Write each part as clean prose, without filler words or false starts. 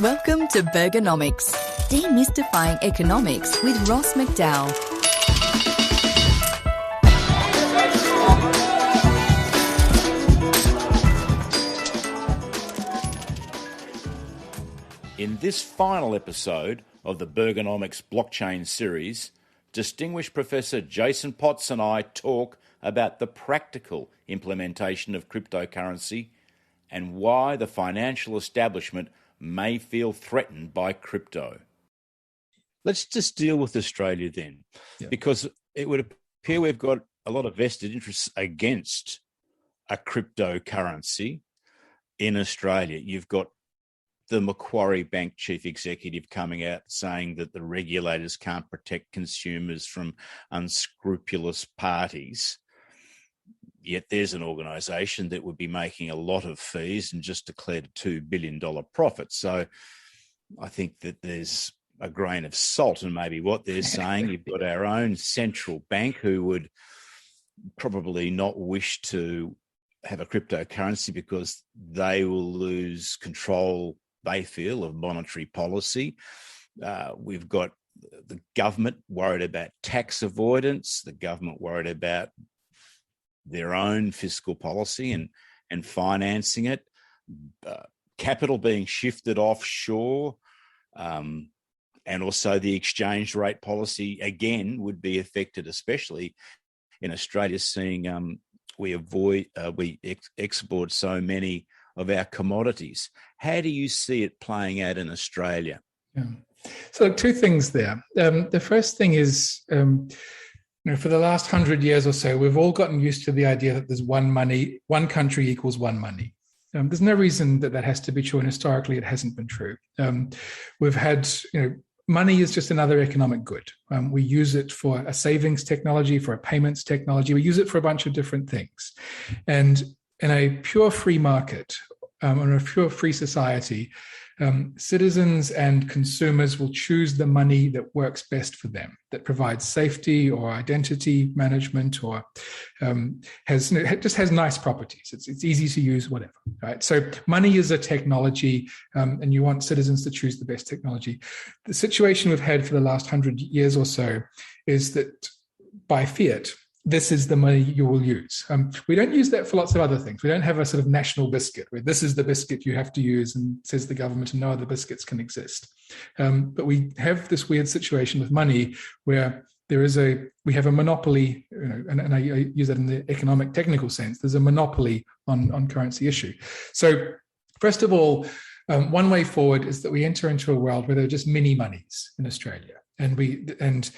Welcome to Burgernomics, demystifying economics with Ross MacDowell. In this final episode of the Burgernomics blockchain series, distinguished Professor Jason Potts and I talk about the practical implementation of cryptocurrency and why the financial establishment may feel threatened by crypto. Let's just deal with Australia then, because it would appear we've got a lot of vested interests against a cryptocurrency in Australia. You've got the Macquarie Bank chief executive coming out saying that the regulators can't protect consumers from unscrupulous parties. Yet there's an organisation that would be making a lot of fees and just declared a $2 billion profit. So I think that there's a grain of salt in maybe what they're saying. You've got our own central bank who would probably not wish to have a cryptocurrency because they will lose control, they feel, of monetary policy. We've got the government worried about tax avoidance, the government worried about their own fiscal policy and financing it, capital being shifted offshore, and also the exchange rate policy, again, would be affected, especially in Australia, seeing we export so many of our commodities. How do you see it playing out in Australia? Yeah. So two things there. The first thing is, for the last 100 years or so, we've all gotten used to the idea that there's one money, one country equals one money. There's no reason that has to be true, and historically it hasn't been true. We've had, money is just another economic good. We use it for a savings technology, for a payments technology. We use it for a bunch of different things. And in a pure free market, or a pure free society, citizens and consumers will choose the money that works best for them, that provides safety or identity management, or has nice properties. It's easy to use, whatever. Right. So money is a technology, and you want citizens to choose the best technology. The situation we've had for the last 100 years or so is that by fiat, this is the money you will use. We don't use that for lots of other things. We don't have a sort of national biscuit where this is the biscuit you have to use and says the government, and no other biscuits can exist. But we have this weird situation with money where we have a monopoly, and I use that in the economic technical sense. There's a monopoly on currency issue. So first of all, one way forward is that we enter into a world where there are just mini monies in Australia, and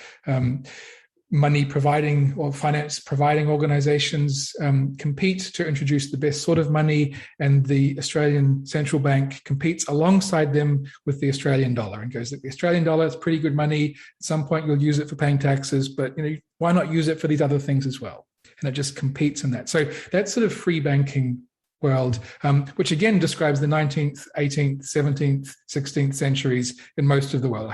money providing or finance providing organizations compete to introduce the best sort of money, and the Australian Central Bank competes alongside them with the Australian dollar and goes, the Australian dollar is pretty good money. At some point you'll use it for paying taxes, but why not use it for these other things as well? And it just competes in that. So that sort of free banking world, which again describes the 19th, 18th, 17th, 16th centuries in most of the world.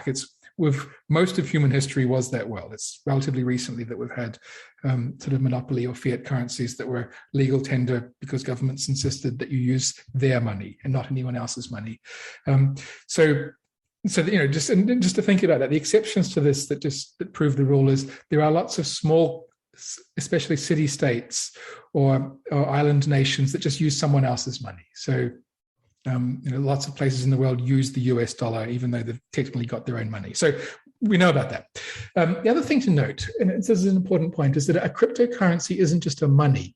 With most of human history was that world. It's relatively recently that we've had sort of monopoly or fiat currencies that were legal tender because governments insisted that you use their money and not anyone else's money. So just to think about that, the exceptions to this that prove the rule is there are lots of small, especially city-states or island nations that just use someone else's money. So lots of places in the world use the US dollar, even though they've technically got their own money. So we know about that. The other thing to note, and this is an important point, is that a cryptocurrency isn't just a money.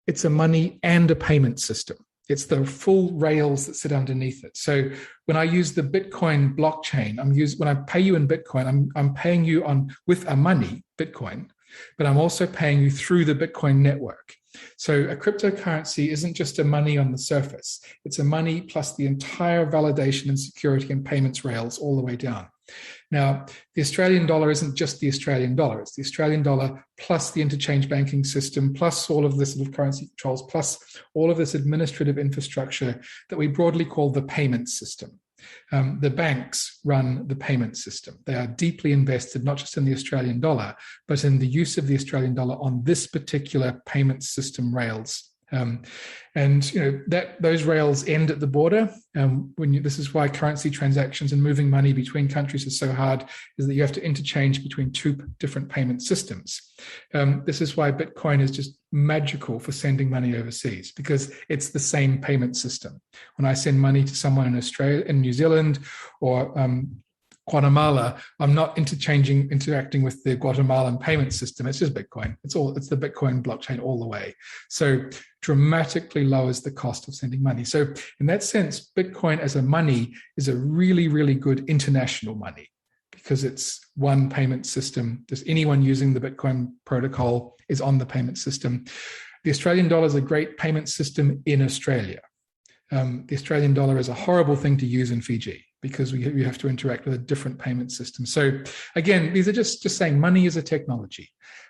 It's a money and a payment system. It's the full rails that sit underneath it. So when I use the Bitcoin blockchain, when I pay you in Bitcoin, I'm paying you with a money, Bitcoin, but I'm also paying you through the Bitcoin network. So a cryptocurrency isn't just a money on the surface. It's a money plus the entire validation and security and payments rails all the way down. Now, the Australian dollar isn't just the Australian dollar. It's the Australian dollar plus the interchange banking system, plus all of this sort of currency controls, plus all of this administrative infrastructure that we broadly call the payment system. The banks run the payment system. They are deeply invested, not just in the Australian dollar, but in the use of the Australian dollar on this particular payment system rails And that those rails end at the border. This is why currency transactions and moving money between countries is so hard, is that you have to interchange between two different payment systems. This is why Bitcoin is just magical for sending money overseas, because it's the same payment system. When I send money to someone in Australia, in New Zealand, or Guatemala, I'm not interacting with the Guatemalan payment system. It's just Bitcoin. It's the Bitcoin blockchain all the way. So dramatically lowers the cost of sending money. So in that sense, Bitcoin as a money is a really, really good international money, because it's one payment system. Just anyone using the Bitcoin protocol is on the payment system. The Australian dollar is a great payment system in Australia. The Australian dollar is a horrible thing to use in Fiji, because we have to interact with a different payment system. So again, these are just saying money is a technology.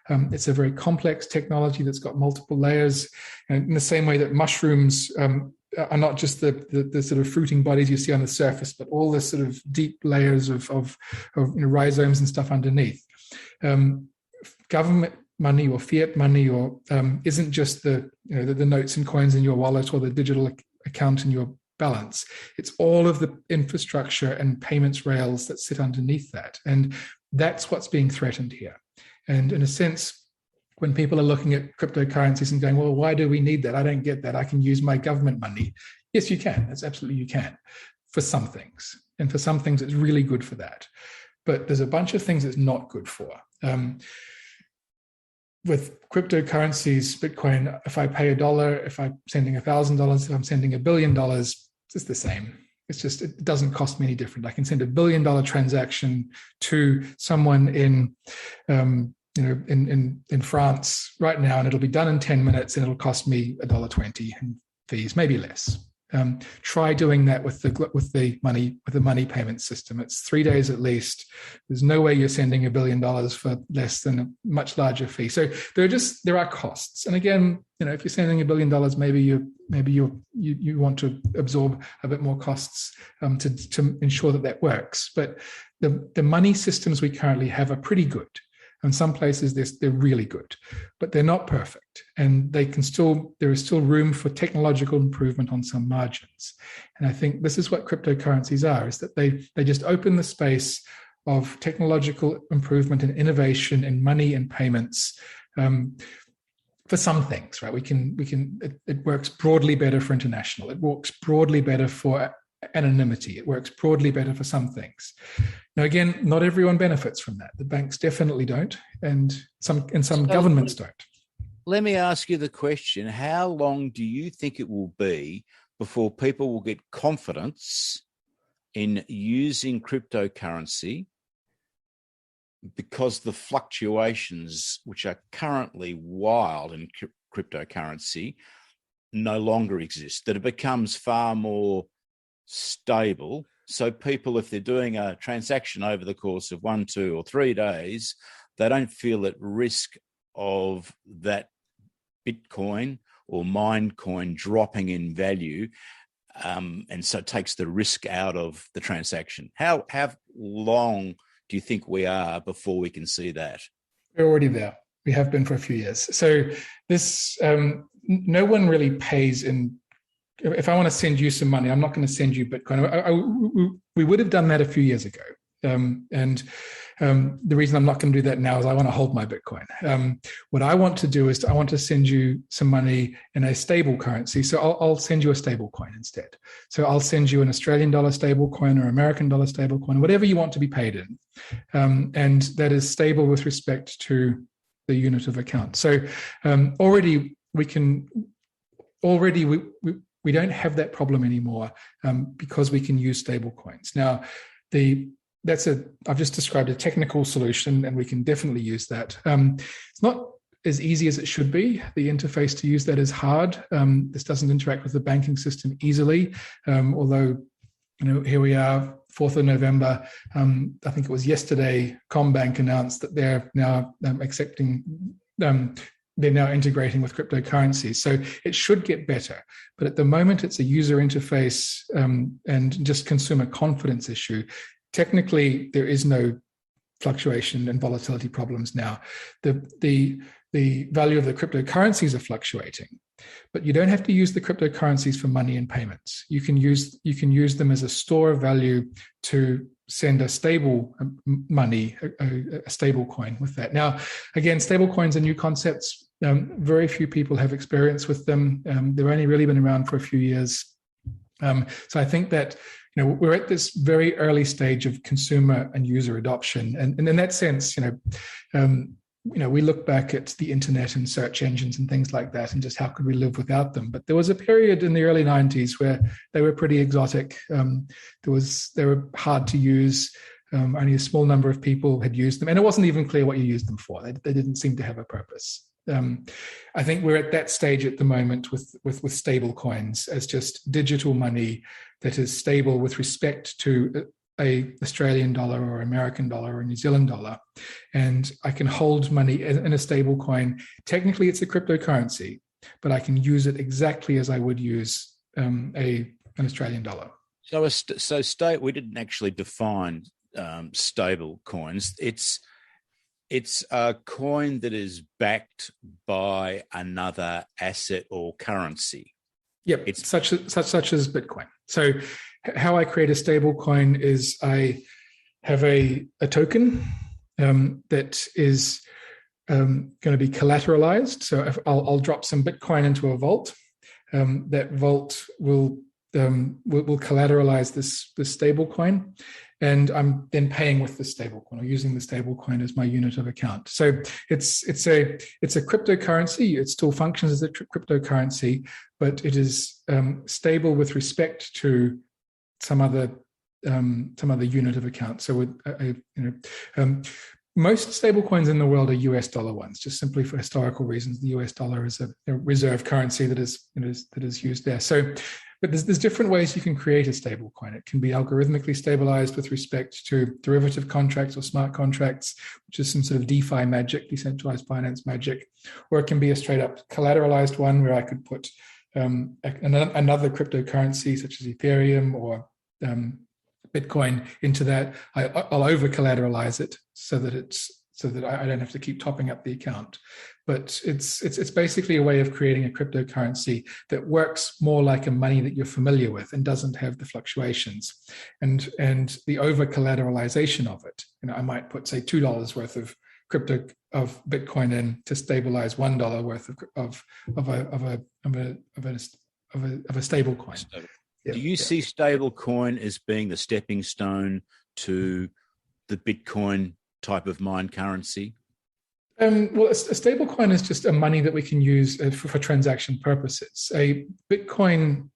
It's a very complex technology that's got multiple layers. And in the same way that mushrooms are not just the sort of fruiting bodies you see on the surface, but all the sort of deep layers of rhizomes and stuff underneath. Government money or fiat money isn't just the notes and coins in your wallet or the digital account in your balance. It's all of the infrastructure and payments rails that sit underneath that. And that's what's being threatened here. And in a sense, when people are looking at cryptocurrencies and going, well, why do we need that? I don't get that. I can use my government money. Yes, you can. That's absolutely you can for some things. And for some things, it's really good for that. But there's a bunch of things it's not good for. With cryptocurrencies, Bitcoin, if I pay $1, if I'm sending $1,000, if I'm sending $1 billion, it's the same. It doesn't cost me any different. I can send $1 billion transaction to someone in France right now, and it'll be done in 10 minutes, and it'll cost me $1.20 in fees, maybe less. Try doing that with the money payment system. It's 3 days at least. There's no way you're sending $1 billion for less than a much larger fee. So there are costs. And again, if you're sending $1 billion, maybe you want to absorb a bit more costs to ensure that works. But the money systems we currently have are pretty good. In some places, they're really good, but they're not perfect. And there is still room for technological improvement on some margins. And I think this is what cryptocurrencies are, is that they just open the space of technological improvement and innovation in money and payments for some things, right? It works broadly better for international. It works broadly better for anonymity. It works broadly better for some things. Now, again, not everyone benefits from that. The banks definitely don't, and some governments don't. Let me ask you the question: how long do you think it will be before people will get confidence in using cryptocurrency, because the fluctuations which are currently wild in cryptocurrency no longer exist, that it becomes far more stable? So people, if they're doing a transaction over the course of 1, 2, or 3 days, they don't feel at risk of that Bitcoin or Minecoin dropping in value, and so it takes the risk out of the transaction. How long do you think we are before we can see that? We're already there. We have been for a few years. So this, no one really pays in. If I want to send you some money, I'm not going to send you Bitcoin. We would have done that a few years ago. And the reason I'm not going to do that now is I want to hold my Bitcoin. What I want to do is I want to send you some money in a stable currency. So I'll send you a stable coin instead. So I'll send you an Australian dollar stable coin or American dollar stable coin, whatever you want to be paid in. And that is stable with respect to the unit of account. So we don't have that problem anymore because we can use stable coins. Now, I've just described a technical solution, and we can definitely use that. It's not as easy as it should be. The interface to use that is hard. This doesn't interact with the banking system easily, although here we are, 4th of November. I think it was yesterday, CommBank announced that they're now they're now integrating with cryptocurrencies. So it should get better. But at the moment, it's a user interface and just consumer confidence issue. Technically, there is no fluctuation and volatility problems now. The value of the cryptocurrencies are fluctuating, But you don't have to use the cryptocurrencies for money and payments. You can use them as a store of value to send a stable money, a stable coin with that. Now, again, stable coins are new concepts. Very few people have experience with them. They've only really been around for a few years. So I think that we're at this very early stage of consumer and user adoption, and in that sense, we look back at the internet and search engines and things like that, and just how could we live without them? But there was a period in the early 90s where they were pretty exotic. They were hard to use. Only a small number of people had used them, and it wasn't even clear what you used them for. They didn't seem to have a purpose. I think we're at that stage at the moment with stable coins as just digital money that is stable with respect to a Australian dollar or American dollar or New Zealand dollar. And I can hold money in a stable coin. Technically, it's a cryptocurrency, but I can use it exactly as I would use an Australian dollar. So we didn't actually define stable coins. It's a coin that is backed by another asset or currency. Yep, it's such as Bitcoin. So how I create a stable coin is I have a token that is going to be collateralized. So if I'll drop some Bitcoin into a vault. That vault will collateralize this stable coin, and I'm then paying with the stable coin or using the stable coin as my unit of account. So it's a cryptocurrency. It still functions as a cryptocurrency, but it is stable with respect to some other unit of account. So most stable coins in the world are US dollar ones, just simply for historical reasons. The US dollar is a reserve currency that is used there. So, but there's different ways you can create a stable coin. It can be algorithmically stabilized with respect to derivative contracts or smart contracts, which is some sort of DeFi magic, decentralized finance magic, or it can be a straight up collateralized one where I could put another cryptocurrency such as Ethereum or Bitcoin into that. I'll over collateralize it so that I don't have to keep topping up the account. But it's basically a way of creating a cryptocurrency that works more like a money that you're familiar with and doesn't have the fluctuations and the over collateralization of it. I might put, say, $2 worth of Bitcoin in to stabilize $1 worth of a stable coin. Do you see stable coin as being the stepping stone to the Bitcoin type of mine currency? Well, a stable coin is just a money that we can use for transaction purposes. A Bitcoin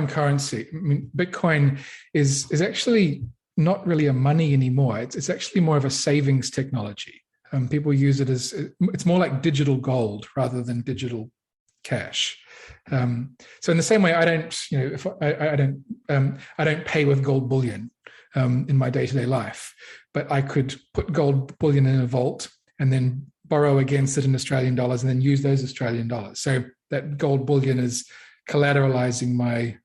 currency. I mean, Bitcoin is actually not really a money anymore. It's actually more of a savings technology. People use it as, it's more like digital gold rather than digital cash. So in the same way, I don't pay with gold bullion in my day-to-day life, but I could put gold bullion in a vault and then borrow against it in Australian dollars and then use those Australian dollars. So that gold bullion is collateralizing my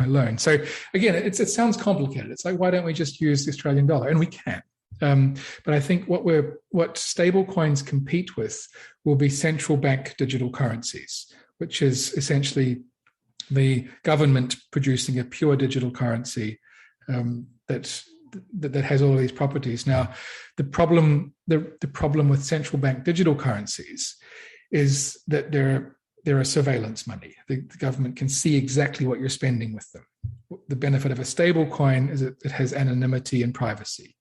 loan. So again, it sounds complicated. It's like, why don't we just use the Australian dollar? And we can. But I think what stable coins compete with will be central bank digital currencies, which is essentially the government producing a pure digital currency that has all of these properties. Now, the problem with central bank digital currencies is that they're a surveillance money. The government can see exactly what you're spending with them. The benefit of a stable coin is it has anonymity and privacy.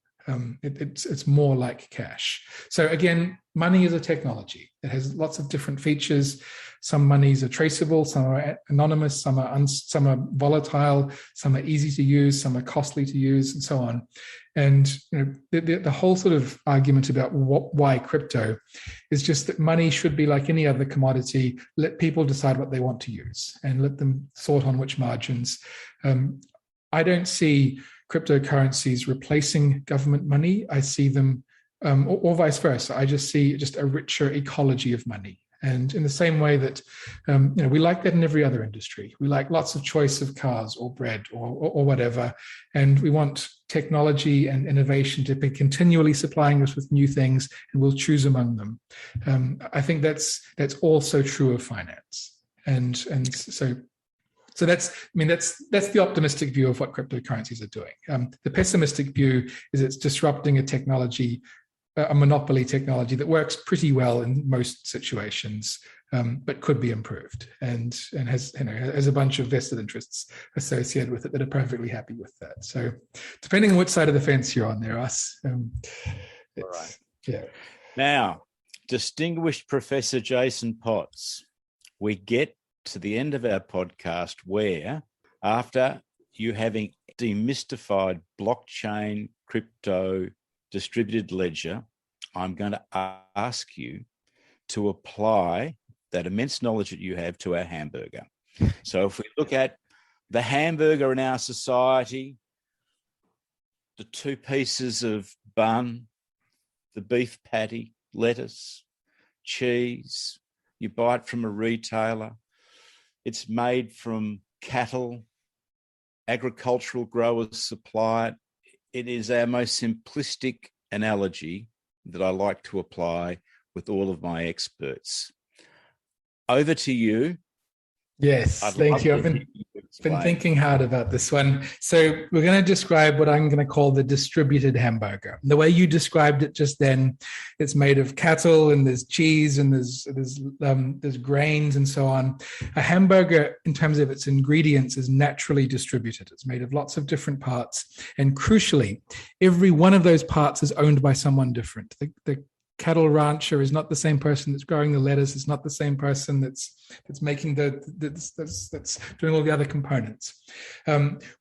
It's more like cash. So again, money is a technology. It has lots of different features. Some monies are traceable, some are anonymous, some are volatile, some are easy to use, some are costly to use, and so on. And the whole sort of argument about why crypto is just that money should be like any other commodity. Let people decide what they want to use and let them sort on which margins. I don't see cryptocurrencies replacing government money. I see them, or vice versa. I just see just a richer ecology of money. And in the same way that, we like that in every other industry. We like lots of choice of cars or bread or whatever. And we want technology and innovation to be continually supplying us with new things, and we'll choose among them. I think that's also true of finance. And so that's the optimistic view of what cryptocurrencies are doing. The pessimistic view is it's disrupting a monopoly technology that works pretty well in most situations, but could be improved, and has a bunch of vested interests associated with it that are perfectly happy with that. So, depending on which side of the fence you're on, there, Ross. Right. Yeah. Now, distinguished Professor Jason Potts, we get to the end of our podcast where, after you having demystified blockchain, crypto, distributed ledger, I'm going to ask you to apply that immense knowledge that you have to our hamburger. So if we look at the hamburger in our society, the two pieces of bun, the beef patty, lettuce, cheese, you buy it from a retailer, it's made from cattle, agricultural growers supply it. It is our most simplistic analogy that I like to apply with all of my experts. Over to you. Yes, thank you. I've been thinking hard about this one. So we're going to describe what I'm going to call the distributed hamburger. The way you described it just then, it's made of cattle and there's cheese and there's grains and so on. A hamburger, in terms of its ingredients, is naturally distributed. It's made of lots of different parts, and crucially, every one of those parts is owned by someone different. The cattle rancher is not the same person that's growing the lettuce. It's not the same person that's making that's doing all the other components.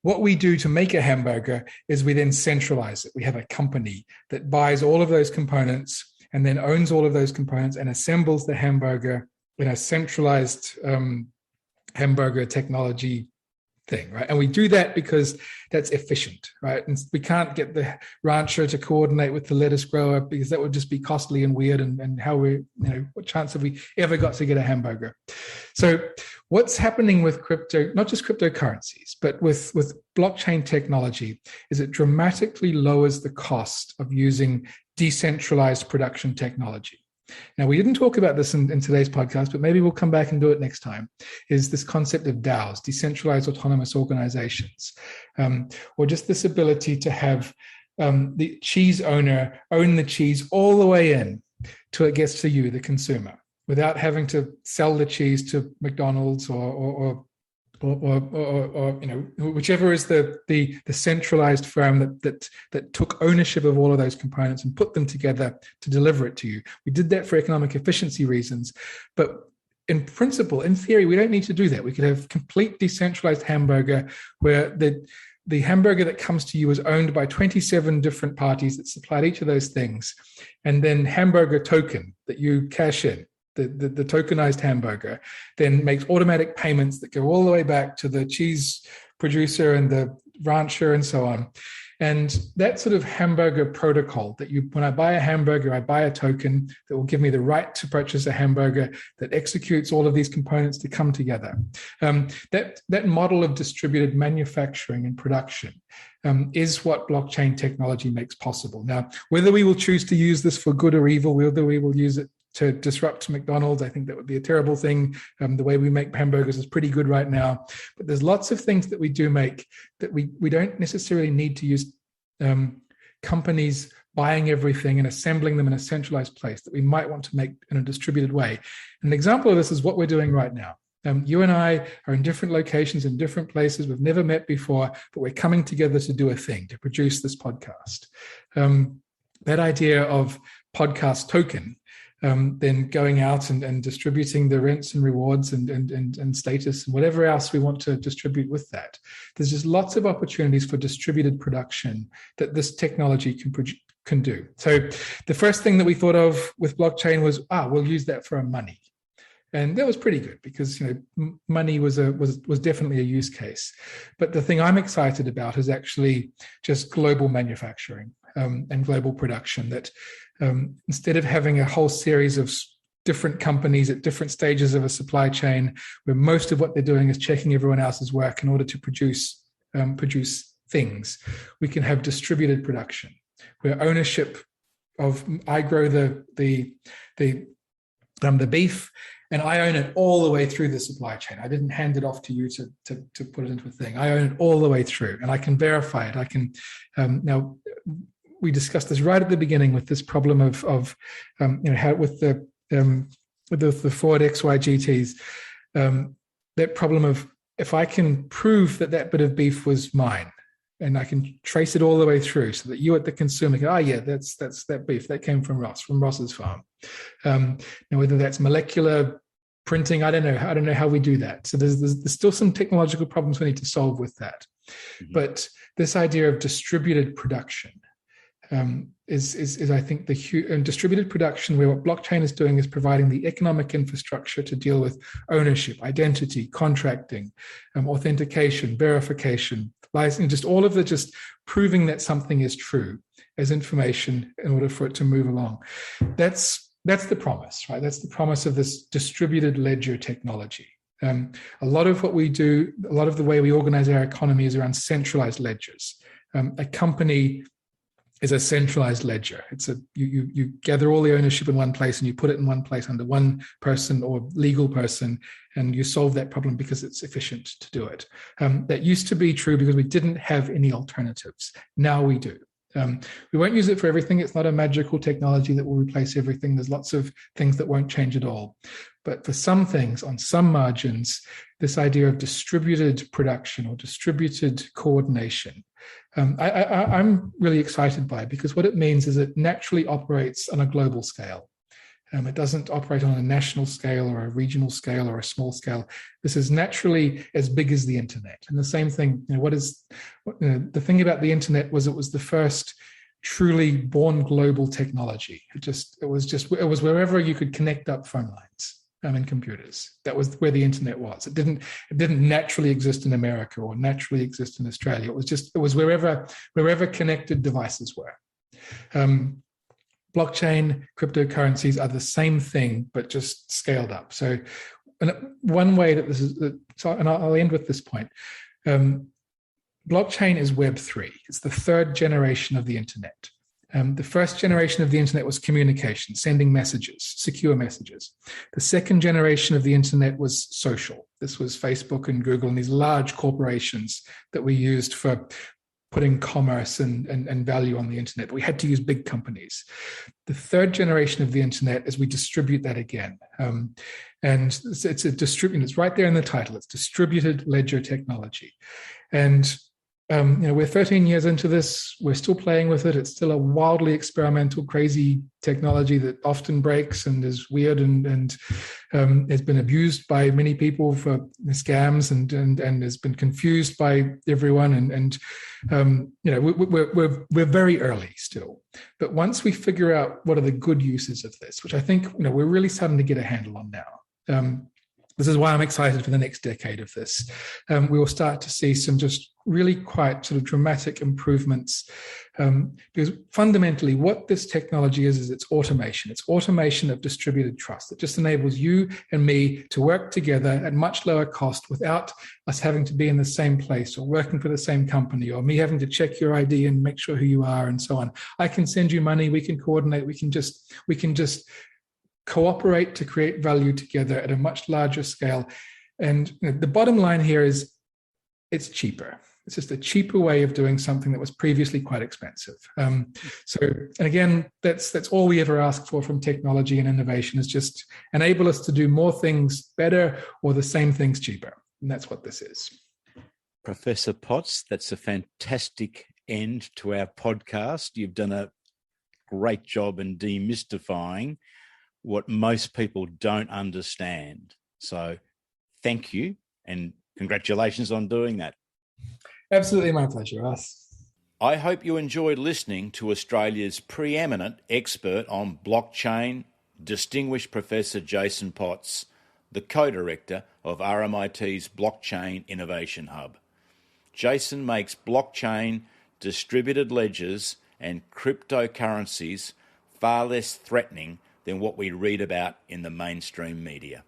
What we do to make a hamburger is we then centralize it. We have a company that buys all of those components and then owns all of those components and assembles the hamburger in a centralized hamburger technology thing, right? And we do that because that's efficient, right? And we can't get the rancher to coordinate with the lettuce grower because that would just be costly and weird. And how what chance have we ever got to get a hamburger? So what's happening with crypto, not just cryptocurrencies, but with blockchain technology, is it dramatically lowers the cost of using decentralized production technology. Now, we didn't talk about this in today's podcast, but maybe we'll come back and do it next time, is this concept of DAOs, decentralized autonomous organizations, or just this ability to have the cheese owner own the cheese all the way in till it gets to you, the consumer, without having to sell the cheese to McDonald's or whichever is the centralized firm that took ownership of all of those components and put them together to deliver it to you. We did that for economic efficiency reasons, but in principle, in theory, we don't need to do that. We could have complete decentralized hamburger where the hamburger that comes to you is owned by 27 different parties that supplied each of those things, and then hamburger token that you cash in. The tokenized hamburger then makes automatic payments that go all the way back to the cheese producer and the rancher and so on. And that sort of hamburger protocol that when I buy a hamburger, I buy a token that will give me the right to purchase a hamburger that executes all of these components to come together. That model of distributed manufacturing and production is what blockchain technology makes possible. Now, whether we will choose to use this for good or evil, whether we will use it to disrupt McDonald's, I think that would be a terrible thing. The way we make hamburgers is pretty good right now. But there's lots of things that we do make that we don't necessarily need to use companies buying everything and assembling them in a centralized place that we might want to make in a distributed way. An example of this is what we're doing right now. You and I are in different locations, in different places. We've never met before, but we're coming together to do a thing, to produce this podcast. That idea of podcast token, then going out and distributing the rents and rewards and status and whatever else we want to distribute with that. There's just lots of opportunities for distributed production that this technology can do. So the first thing that we thought of with blockchain was, we'll use that for our money. And that was pretty good because money was definitely a use case. But the thing I'm excited about is actually just global manufacturing and global production, that instead of having a whole series of different companies at different stages of a supply chain, where most of what they're doing is checking everyone else's work in order to produce things. We can have distributed production, where ownership of, I grow the beef, and I own it all the way through the supply chain. I didn't hand it off to you to put it into a thing. I own it all the way through, and I can verify it. I can now. We discussed this right at the beginning with this problem of how with the Ford XY GTs, that problem of, if I can prove that bit of beef was mine, and I can trace it all the way through, so that you at the consumer can, yeah, that's that beef that came from Ross's farm. Now, whether that's molecular printing, I don't know how we do that. So there's still some technological problems we need to solve with that. Mm-hmm. But this idea of distributed production is I think distributed production, where what blockchain is doing is providing the economic infrastructure to deal with ownership, identity, contracting, authentication, verification, licensing, just all of the just proving that something is true as information in order for it to move along. That's the promise, right? That's the promise of this distributed ledger technology. A lot of what we do, a lot of the way we organize our economy is around centralized ledgers. A company is a centralized ledger. It's you gather all the ownership in one place and you put it in one place under one person or legal person, and you solve that problem because it's efficient to do it. That used to be true because we didn't have any alternatives. Now we do. We won't use it for everything. It's not a magical technology that will replace everything. There's lots of things that won't change at all. But for some things, on some margins, this idea of distributed production or distributed coordination, I'm really excited by it, because what it means is it naturally operates on a global scale. It doesn't operate on a national scale or a regional scale or a small scale. This is naturally as big as the internet. And the same thing, the thing about the internet was it was the first truly born global technology. It was wherever you could connect up phone lines and computers. That was where the internet was. It didn't naturally exist in America or naturally exist in Australia. It was wherever connected devices were. Blockchain, cryptocurrencies are the same thing, but just scaled up. So, one way that this is, and I'll end with this point. Blockchain is Web3. It's the third generation of the internet. The first generation of the internet was communication, sending messages, secure messages. The second generation of the internet was social. This was Facebook and Google and these large corporations that we used for putting commerce and value on the internet. But we had to use big companies. The third generation of the internet is we distribute that again. And it's a distributed, it's right there in the title. It's distributed ledger technology. And we're 13 years into this. We're still playing with it. It's still a wildly experimental, crazy technology that often breaks and is weird and has been abused by many people for scams and has been confused by everyone. We're very early still. But once we figure out what are the good uses of this, which I think we're really starting to get a handle on now. This is why I'm excited for the next decade of this. We will start to see some just really quite sort of dramatic improvements, because fundamentally what this technology is it's automation. It's automation of distributed trust. It just enables you and me to work together at much lower cost without us having to be in the same place or working for the same company or me having to check your ID and make sure who you are and so on. I can send you money. We can coordinate. We can just cooperate to create value together at a much larger scale. And the bottom line here is it's cheaper. It's just a cheaper way of doing something that was previously quite expensive. And again, that's all we ever ask for from technology and innovation, is just enable us to do more things better or the same things cheaper. And that's what this is. Professor Potts, that's a fantastic end to our podcast. You've done a great job in demystifying what most people don't understand. So thank you and congratulations on doing that. Absolutely my pleasure, Ross. I hope you enjoyed listening to Australia's preeminent expert on blockchain, distinguished Professor Jason Potts, the co-director of RMIT's Blockchain Innovation Hub. Jason makes blockchain, distributed ledgers and cryptocurrencies far less threatening than what we read about in the mainstream media.